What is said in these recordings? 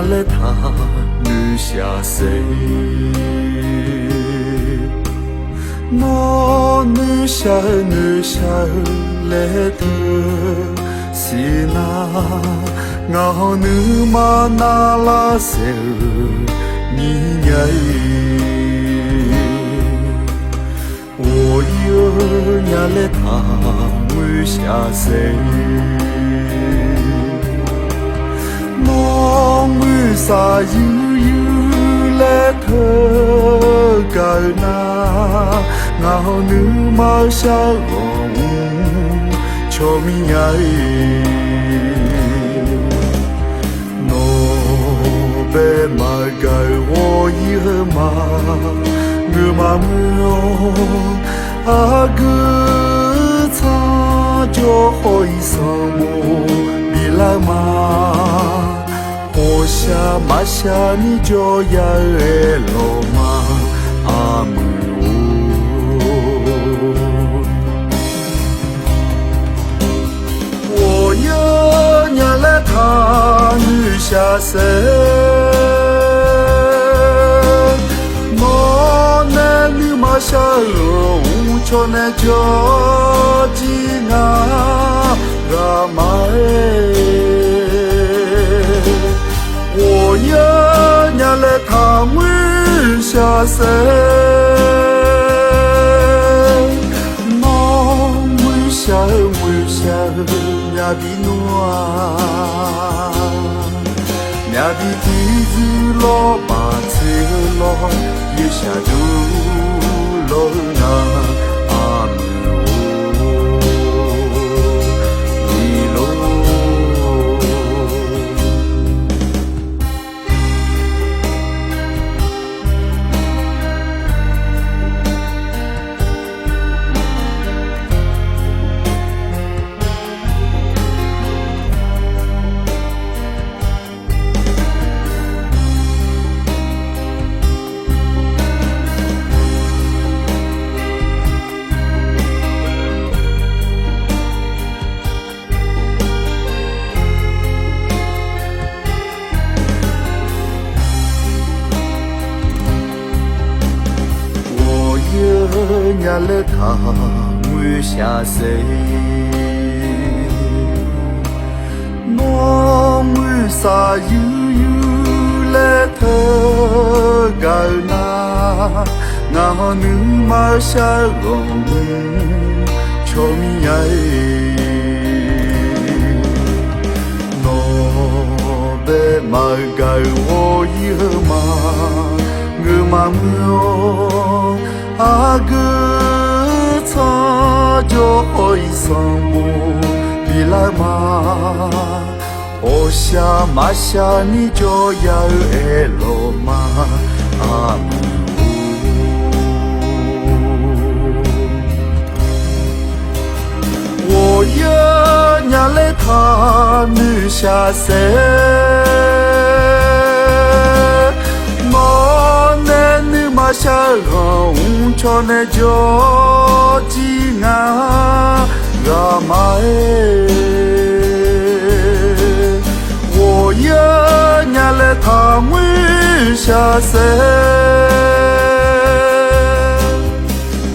来他女下谁？我女下来的是那我女嘛那拉谁你呀？我有伢来他女下谁？我女啥有来特高那，我女嘛下我求命呀！我被马改我以后嘛，我嘛我个唱就好一声我比来嘛。我下马下你就要爱了吗？阿姆我有伢来他女下身，我男女马下路无求那叫几啊个嘛我有伢来他女下身，我女下伢比暖，伢比地子老把车老，月下都老啊阿姆你老。伢来他女下谁？我女啥有来特高那，我女嘛下我求命呀！我被马改我以后嘛，我嘛我。阿哥唱就好一声我比来嘛，我下马下你就要爱了嘛，阿姆我有伢来他女下身。下个无求那叫几啊个嘛我有伢来他女下身，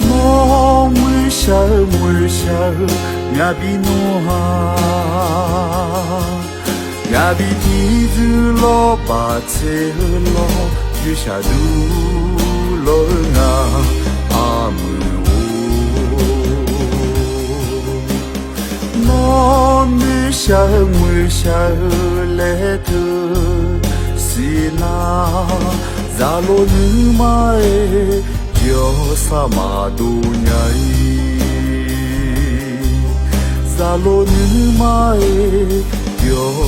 我女下伢比暖，伢比地子老把车老月下都。罗啊阿姆我女下来的是那扎罗女嘛诶叫啥嘛都伢扎罗女嘛诶叫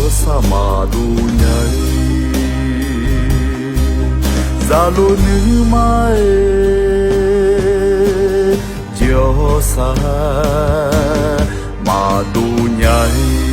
啥嘛都伢Zalo ni mae Diosa Madunyai